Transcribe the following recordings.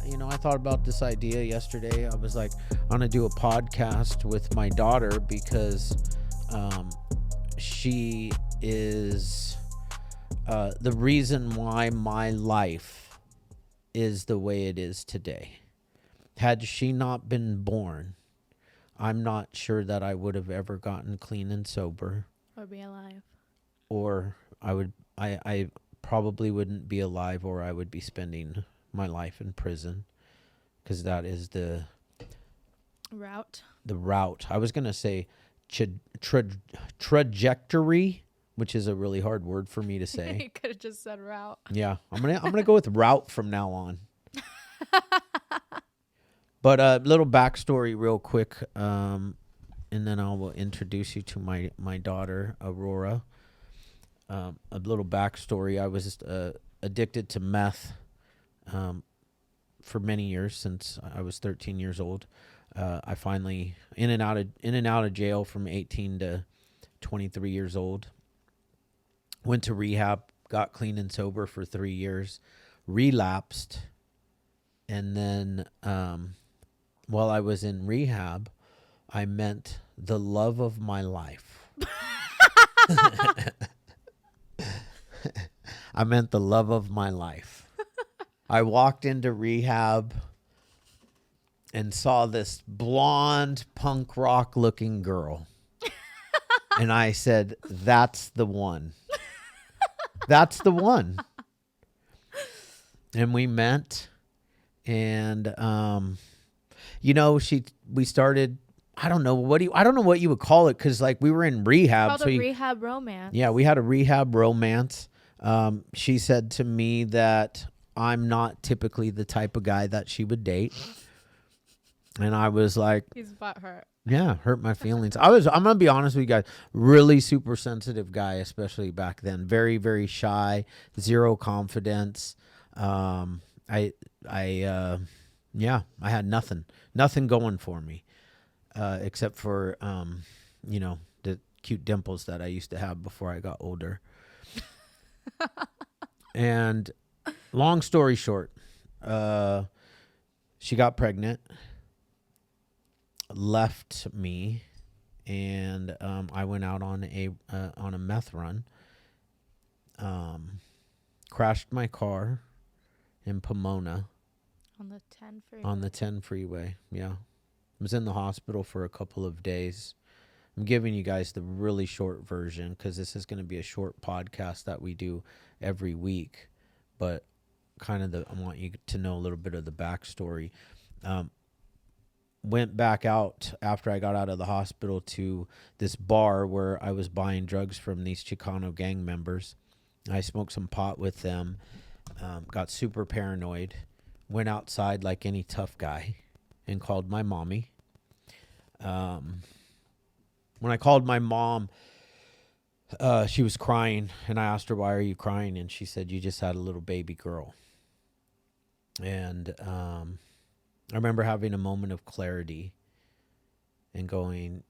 I thought about this idea yesterday. I was like, I'm going to do a podcast with my daughter because she is the reason why my life is the way it is today. Had she not been born, I'm not sure that I would have ever gotten clean and sober. Or be alive. Or I probably wouldn't be alive, or I would be spending my life in prison, because that is the route. I was going to say trajectory, which is a really hard word for me to say. You could have just said route. Yeah, I'm going to go with route from now on. But a little backstory real quick, and then I will introduce you to my daughter, Aurora. A little backstory. I was addicted to meth for many years, since I was 13 years old. I finally in and out of jail from 18 to 23 years old. Went to rehab, got clean and sober for 3 years, relapsed, and then while I was in rehab, I met the love of my life. I meant the love of my life. I walked into rehab and saw this blonde punk rock looking girl. And I said, that's the one. That's the one. And we met, and we started, I don't know what you would call it, because like we were in rehab. It's called a rehab romance. Yeah, we had a rehab romance. She said to me that I'm not typically the type of guy that she would date. And I was like, he's butthurt. Yeah, hurt my feelings. I'm going to be honest with you guys, really super sensitive guy, especially back then. Very, very shy, zero confidence. I had nothing going for me, except for, the cute dimples that I used to have before I got older. And long story short, she got pregnant, left me, and I went out on a meth run. Crashed my car in Pomona. On the 10 freeway. On the 10 freeway, yeah. I was in the hospital for a couple of days. I'm giving you guys the really short version, because this is going to be a short podcast that we do every week. But I want you to know a little bit of the backstory. Went back out after I got out of the hospital to this bar where I was buying drugs from these Chicano gang members. I smoked some pot with them, got super paranoid, went outside like any tough guy, and called my mommy. When I called my mom, she was crying, and I asked her, why are you crying? And she said, you just had a little baby girl. And I remember having a moment of clarity and going,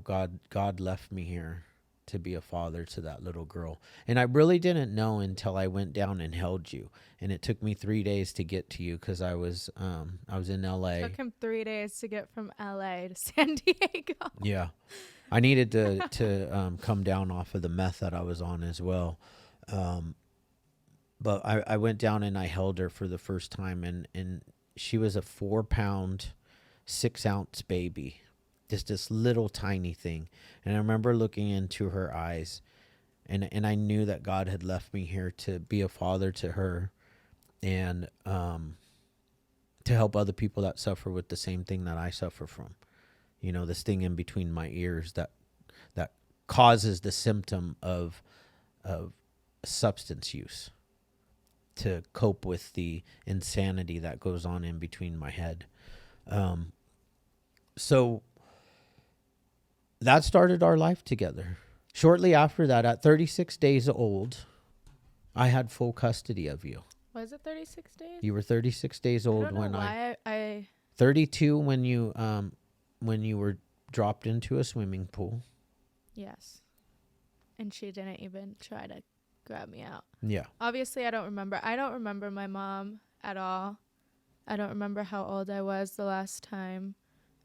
God left me here to be a father to that little girl. And I really didn't know until I went down and held you. And it took me 3 days to get to you, because I was in LA. It took him 3 days to get from LA to San Diego. Yeah. I needed to come down off of the meth that I was on as well. But I went down and I held her for the first time, and she was a 4-pound, 6-ounce baby. Just this little tiny thing. And I remember looking into her eyes, and I knew that God had left me here to be a father to her, and to help other people that suffer with the same thing that I suffer from. This thing in between my ears that causes the symptom of substance use, to cope with the insanity that goes on in between my head. So that started our life together. Shortly after that, at 36 days old, I had full custody of you. Was it 36 days? You were 36 days old when I 32 when you were dropped into a swimming pool. Yes. And she didn't even try to grab me out. Yeah. Obviously, I don't remember. I don't remember my mom at all. I don't remember how old I was the last time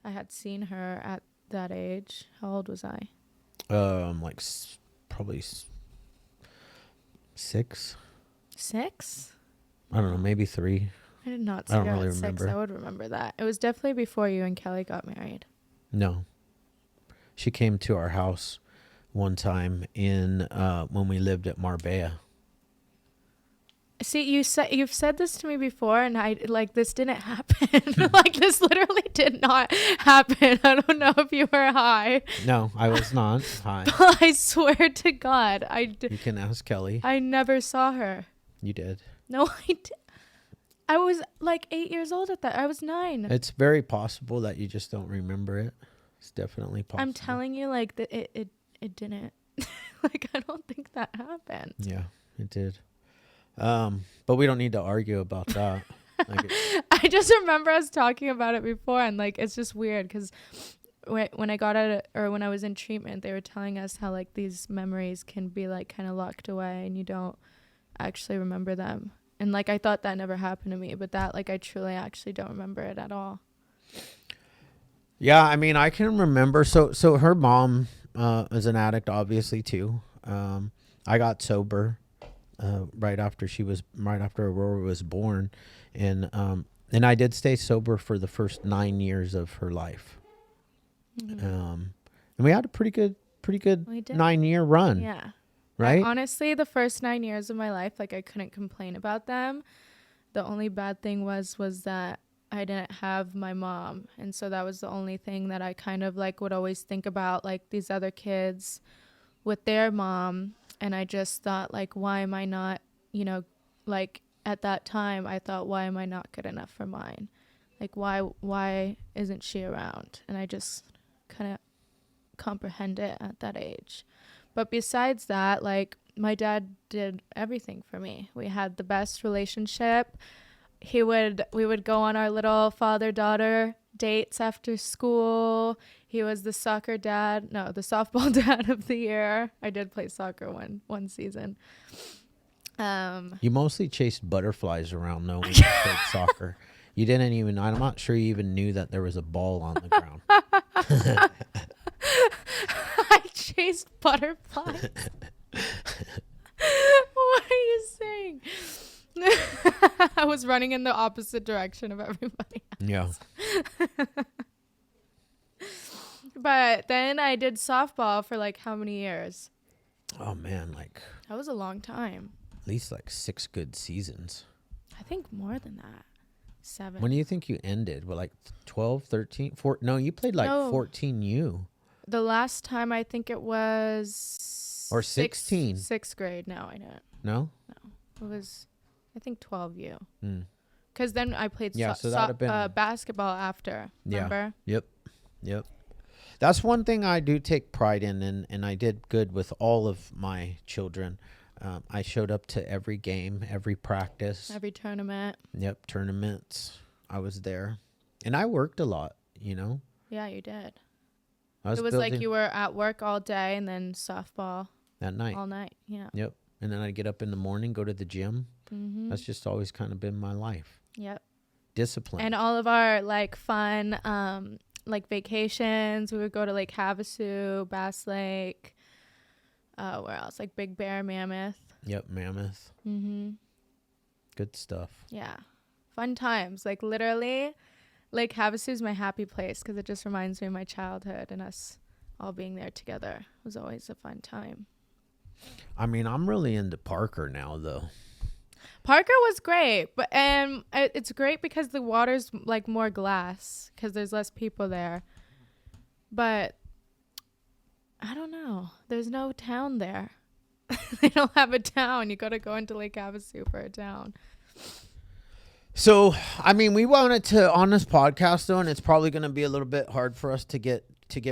I had seen her at that age. How old was I? Like probably 6. 6? I don't know, maybe 3. I did not I see don't her really at 6. remember. I would remember that. It was definitely before you and Kelly got married. No, she came to our house one time in when we lived at Marbella. See, you've said this to me before, and I like this didn't happen. Like this literally did not happen. I don't know if you were high. No, I was not. Hi. I swear to God, You can ask Kelly. I never saw her. You did. No, I did. I was like 8 years old at that. I was 9. It's very possible that you just don't remember it. It's definitely possible. I'm telling you, like it didn't. Like I don't think that happened. Yeah, it did. But we don't need to argue about that. Like I just remember us talking about it before, and like it's just weird because when I got out of, or when I was in treatment, they were telling us how like these memories can be like kind of locked away and you don't actually remember them. And like I thought that never happened to me, but that like I truly actually don't remember it at all. yeah, I mean, I can remember. So her mom is an addict, obviously too. I got sober right after Aurora was born, and I did stay sober for the first 9 years of her life. Mm-hmm. And we had a pretty good We did. 9-year run. Yeah. Right. Honestly, the first 9 years of my life, like I couldn't complain about them. The only bad thing was that I didn't have my mom. And so that was the only thing that I kind of like would always think about, like these other kids with their mom. And I just thought like, why am I not, like at that time I thought, why am I not good enough for mine? Like, why isn't she around? And I just kind of comprehend it at that age. But besides that, like my dad did everything for me. We had the best relationship. We would go on our little father-daughter dates after school. He was the softball dad of the year. I did play soccer one season. You mostly chased butterflies around though when you played soccer. You didn't even, I'm not sure you even knew that there was a ball on the ground. I chased butterflies. What are you saying? I was running in the opposite direction of everybody else. Yeah. But then I did softball for like how many years? Oh man, like That was a long time. at least like 6 good seasons. I think more than that. 7. When do you think you ended? Well, like 12, 13, 14? No, you played like No. 14U. The last time I think it was... Or 16. Sixth grade. No, I didn't. No? It was, I think, 12U. Mm. Because then I played so that'd have been... basketball after. Remember? Yeah. Yep. That's one thing I do take pride in, and I did good with all of my children. I showed up to every game, every practice. Every tournament. Yep, tournaments. I was there. And I worked a lot, Yeah, you did. It was like you were at work all day and then softball at night. all night. Yeah. Yep. And then I'd get up in the morning, go to the gym. Mm-hmm. That's just always kind of been my life. Yep. Discipline. And all of our like fun like vacations, we would go to Lake Havasu, Bass Lake, where else? Like Big Bear, Mammoth. Yep, Mammoth. Mm-hmm. Good stuff. Yeah. Fun times. Like literally, Lake Havasu is my happy place because it just reminds me of my childhood and us all being there together. It was always a fun time. I mean, I'm really into Parker now, though. Parker was great, but it's great because the water's like more glass because there's less people there. But I don't know. There's no town there. They don't have a town. You got to go into Lake Havasu for a town. So, I mean, we wanted to on this podcast though, and it's probably going to be a little bit hard for us to get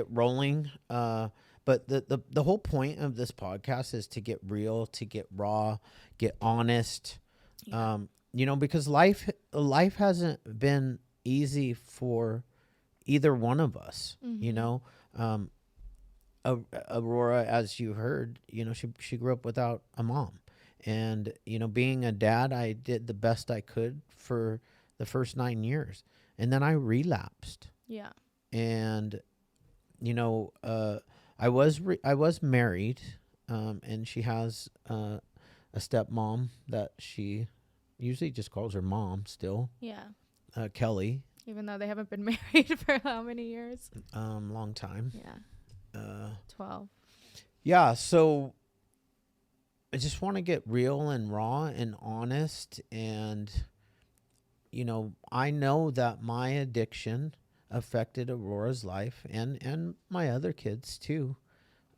rolling. But the whole point of this podcast is to get real, to get raw, get honest. Yeah. Because life hasn't been easy for either one of us. Mm-hmm. Aurora, as you heard, she grew up without a mom. And, being a dad, I did the best I could for the first 9 years. And then I relapsed. Yeah. And, I was married, and she has a stepmom that she usually just calls her mom still, Yeah. Kelly. Even though they haven't been married for how many years? Long time. Yeah. 12. Yeah, so I just want to get real and raw and honest. And, I know that my addiction affected Aurora's life and my other kids too.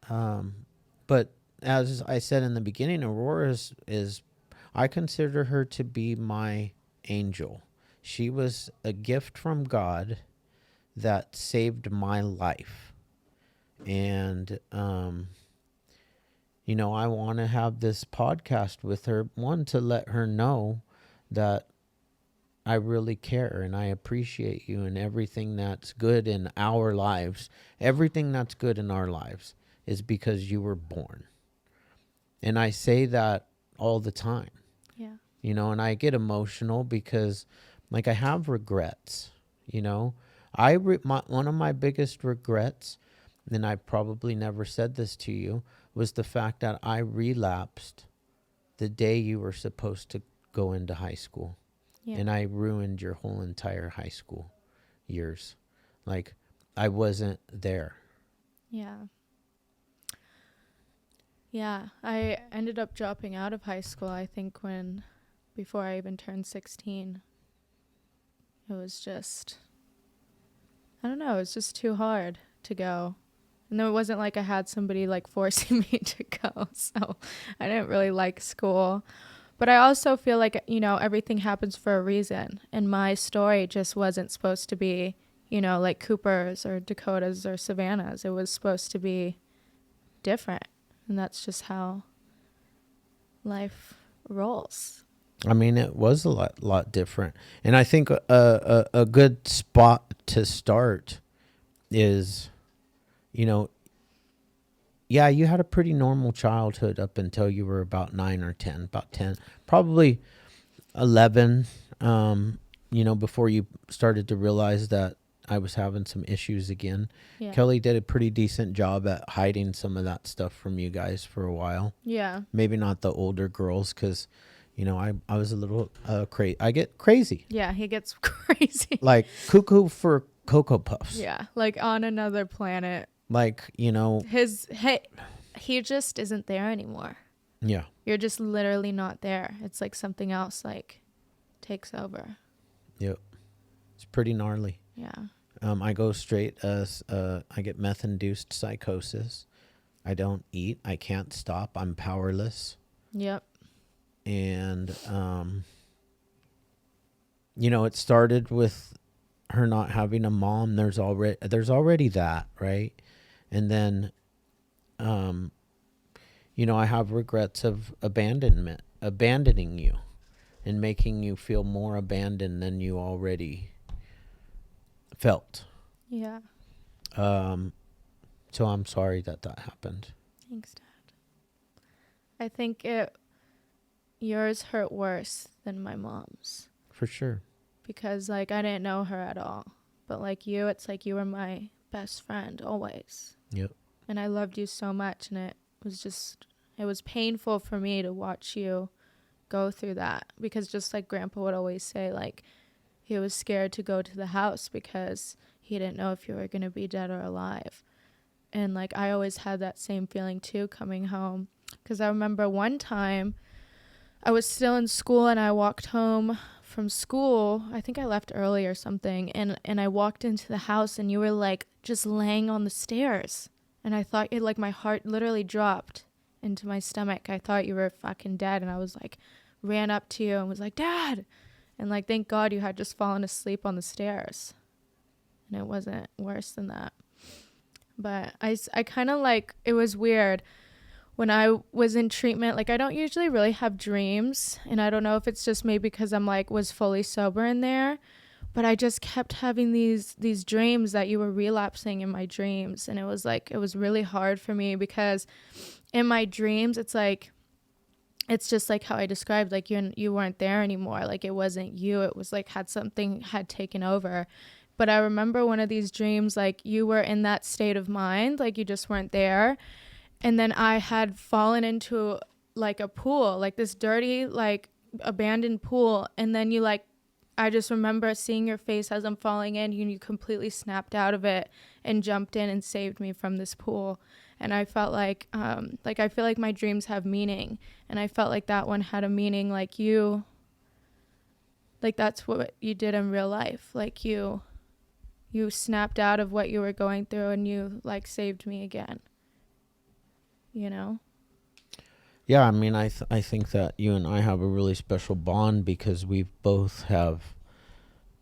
But as I said in the beginning, Aurora is I consider her to be my angel. She was a gift from God that saved my life. And, I want to have this podcast with her, one, to let her know that I really care and I appreciate you and everything that's good in our lives. Everything that's good in our lives is because you were born. And I say that all the time. Yeah. And I get emotional because, like, I have regrets. One of my biggest regrets, and I probably never said this to you, was the fact that I relapsed the day you were supposed to go into high school. Yeah. And I ruined your whole entire high school years. Like, I wasn't there. Yeah. Yeah. I ended up dropping out of high school, I think, before I even turned 16. It was just, I don't know, it was just too hard to go. And it wasn't like I had somebody like forcing me to go. So I didn't really like school. But I also feel like, everything happens for a reason. And my story just wasn't supposed to be, like Cooper's or Dakota's or Savannah's. It was supposed to be different. And that's just how life rolls. I mean, it was a lot different. And I think a good spot to start is, yeah, you had a pretty normal childhood up until you were about 9 or 10, about 10, probably 11, before you started to realize that I was having some issues again. Yeah. Kelly did a pretty decent job at hiding some of that stuff from you guys for a while. Yeah. Maybe not the older girls because, I was a little crazy. I get crazy. Yeah, he gets crazy. Like cuckoo for Cocoa Puffs. Yeah, like on another planet. Like, He just isn't there anymore. Yeah. You're just literally not there. It's like something else like takes over. Yep. It's pretty gnarly. Yeah. I go straight, I get meth-induced psychosis. I don't eat. I can't stop. I'm powerless. Yep. And, it started with her not having a mom. There's already that, right? And then, I have regrets of abandoning you and making you feel more abandoned than you already felt. Yeah. So I'm sorry that happened. Thanks, Dad. I think yours hurt worse than my mom's. For sure. Because I didn't know her at all. But it's like you were my best friend always. Yep. And I loved you so much, and it was painful for me to watch you go through that, because just like Grandpa would always say, he was scared to go to the house because he didn't know if you were going to be dead or alive. And I always had that same feeling too coming home, because I remember one time I was still in school and I walked home from school. I think I left early or something, and I walked into the house and you were just laying on the stairs, and I thought my heart literally dropped into my stomach. I thought you were fucking dead, and I was ran up to you and was like, Dad, and thank God you had just fallen asleep on the stairs, and it wasn't worse than that. But I kind of it was weird when I was in treatment. I don't usually really have dreams, and I don't know if it's just maybe because I'm was fully sober in there, but I just kept having these dreams that you were relapsing in my dreams. And it was it was really hard for me, because in my dreams it's it's just like how I described, like you weren't there anymore. Like it wasn't you. It was like something had taken over. But I remember one of these dreams, like you were in that state of mind, like you just weren't there. And then I had fallen into like a pool, like this dirty, like abandoned pool. And then I just remember seeing your face as I'm falling in, and you completely snapped out of it and jumped in and saved me from this pool. And I felt like I feel like my dreams have meaning, and I felt like that one had a meaning, like that's what you did in real life. Like you snapped out of what you were going through, and you like saved me again. You know? Yeah, I mean, I think that you and I have a really special bond because we both have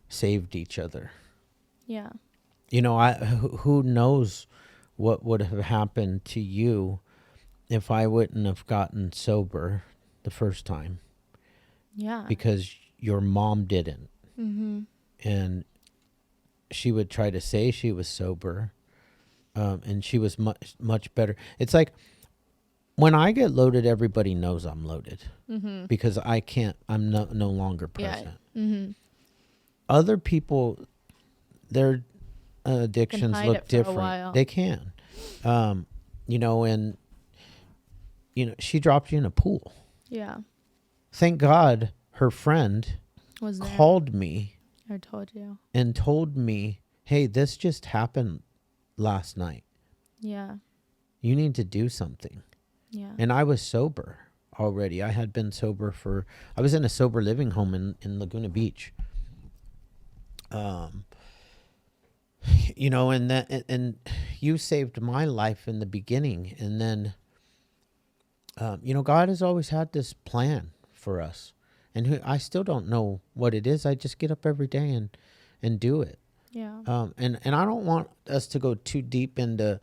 saved each other. Yeah. You know, who knows what would have happened to you if I wouldn't have gotten sober the first time. Yeah. Because your mom didn't. Mm-hmm. And she would try to say she was sober, and she was much better. It's like when I get loaded, everybody knows I'm loaded, Mm-hmm. because I'm no longer present. Yeah. Mm-hmm. Other people, their addictions look different. They can, you know, and you know, she dropped you in a pool. Yeah. Thank God her friend Was there. called me. I told you. And told me, hey, this just happened last night. Yeah. You need to do something. Yeah. And I was sober already. I had been sober I was in a sober living home in Laguna Beach. You know, and you saved my life in the beginning. And then, you know, God has always had this plan for us. And I still don't know what it is. I just get up every day and do it. Yeah. And I don't want us to go too deep into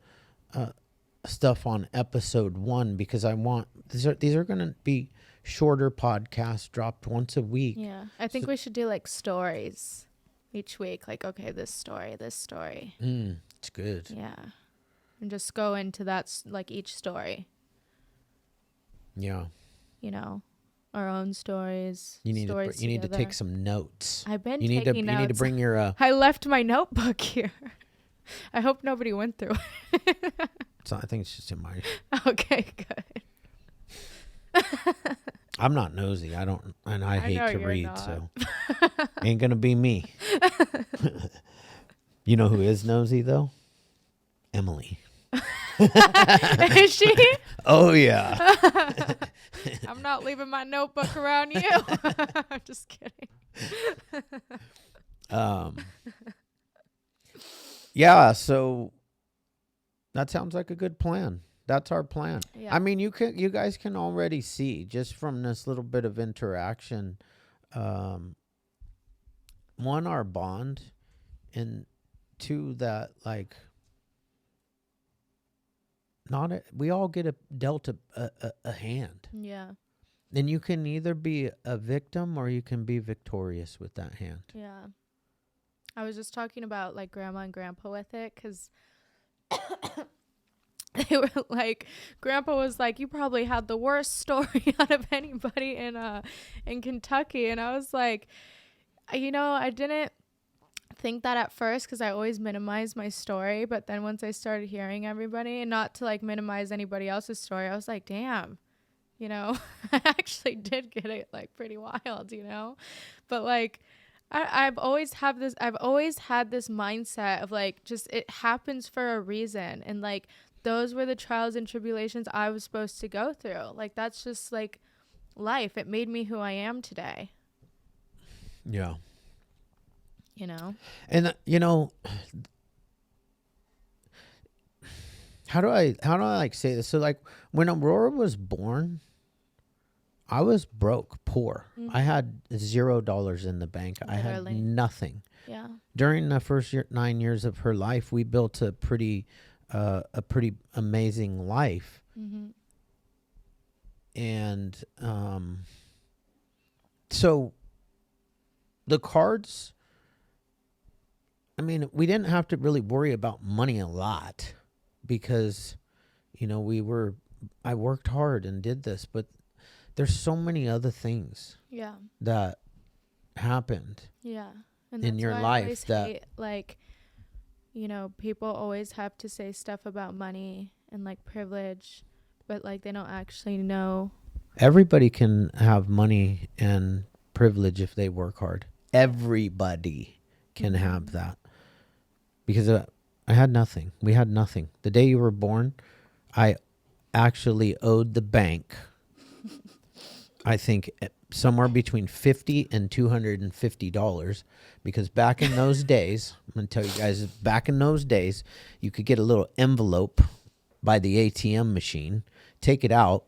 stuff on episode 1, because I want these are going to be shorter podcasts dropped once a week. Yeah. I think we should do like stories each week. Like, okay, this story. It's good. Yeah. And just go into that, like each story. Yeah. You know, our own stories. You need to take some notes. I've been taking notes. You need to bring your I left my notebook here. I hope nobody went through it. I think it's just in my. Okay, good. I'm not nosy. I hate to read, not. so ain't gonna be me. You know who is nosy though? Emily. Is she? Oh yeah. I'm not leaving my notebook around you. I'm just kidding. Yeah, so that sounds like a good plan. That's our plan. Yeah. I mean, you guys can already see just from this little bit of interaction, one, our bond, and two, that like we all get dealt a hand. Yeah. And you can either be a victim or you can be victorious with that hand. Yeah. I was just talking about like grandma and grandpa with it, because they were like, grandpa was like, you probably had the worst story out of anybody in Kentucky. And I was like, you know, I didn't think that at first, because I always minimize my story. But then once I started hearing everybody, and not to like minimize anybody else's story, I was like, damn, you know, I actually did get it like pretty wild, you know. But like I've always had this mindset of like, just it happens for a reason, and like those were the trials and tribulations I was supposed to go through. Like that's just like life. It made me who I am today. Yeah. You know? And you know, how do I like say this? So like when Aurora was born, I was broke, poor. Mm-hmm. I had $0 in the bank. Literally. I had nothing. Yeah. During the first 9 years of her life, we built a pretty amazing life. Mm-hmm. And so the cards, I mean, we didn't have to really worry about money a lot, because, you know, I worked hard and did this, but There's so many other things Yeah. that happened Yeah. And in that's your why I life always that hate, like, you know, people always have to say stuff about money and like privilege, but like they don't actually know. everybody can have money and privilege if they work hard. Everybody can have that. Because I had nothing. We had nothing. The day you were born, I actually owed the bank, I think, somewhere between $50 and $250, because back in those days, I'm going to tell you guys, back in those days, you could get a little envelope by the ATM machine, take it out,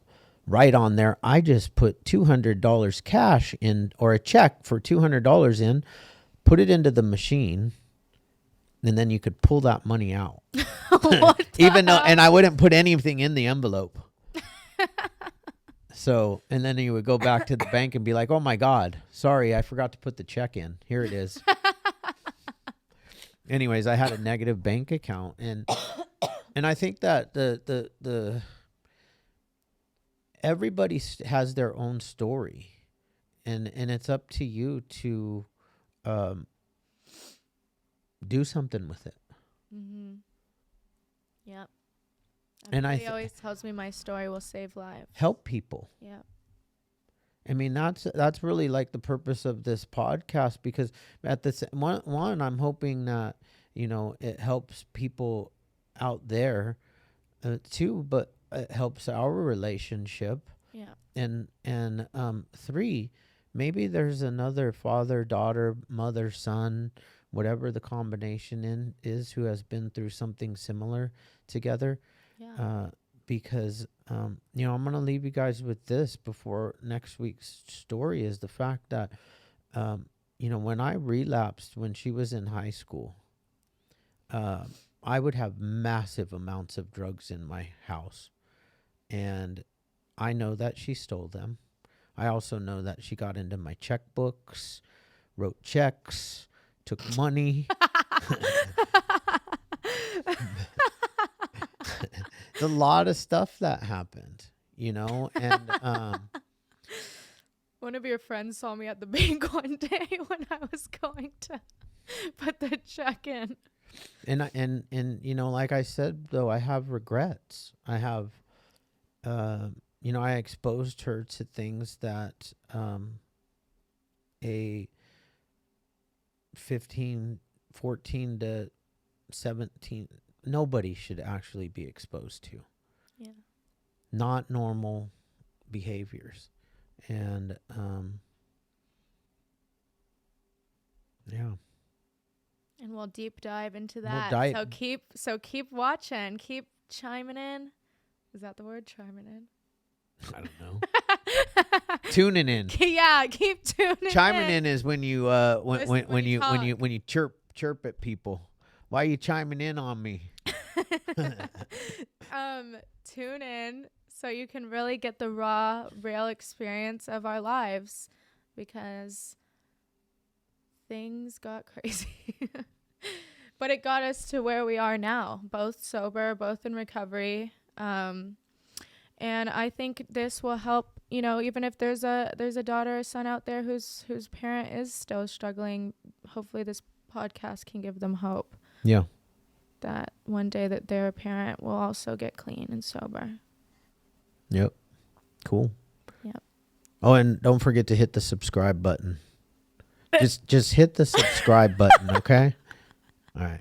write on there, I just put $200 cash in, or a check for $200 in, put it into the machine, and then you could pull that money out. Even though, and I wouldn't put anything in the envelope. So, and then you would go back to the bank and be like, "Oh my God, sorry, I forgot to put the check in. Here it is." Anyways, I had a negative bank account, and I think that the everybody has their own story, and it's up to you to do something with it. Mm-hmm. Yep. And Everybody always tells me my story will save lives. Help people. Yeah. I mean, that's really like the purpose of this podcast, because at this one, I'm hoping that, you know, it helps people out there too, but it helps our relationship. Yeah. And 3, maybe there's another father, daughter, mother, son, whatever the combination is, who has been through something similar together. Yeah. Because, you know, I'm going to leave you guys with this before next week's story, is the fact that, you know, when I relapsed, when she was in high school, I would have massive amounts of drugs in my house. And I know that she stole them. I also know that she got into my checkbooks, wrote checks, took money. A lot of stuff that happened, you know, and one of your friends saw me at the bank one day when I was going to put the check in. And you know, like I said, though, I have regrets. I have, you know, I exposed her to things that a 14 to 17, nobody should actually be exposed to. Yeah. Not normal behaviors. And yeah. And we'll deep dive into that. So keep watching, keep chiming in. Is that the word, chiming in? I don't know. Tuning in. Yeah, keep tuning in. Chiming in is when you when you chirp at people. Why are you chiming in on me? Tune in so you can really get the raw, real experience of our lives, because things got crazy. But it got us to where we are now, both sober, both in recovery. And I think this will help, you know, even if there's a daughter or son out there whose parent is still struggling, hopefully this podcast can give them hope. Yeah. That one day that their parent will also get clean and sober. Yep. Cool. Yep. Oh, and don't forget to hit the subscribe button. Just hit the subscribe button, okay? All right.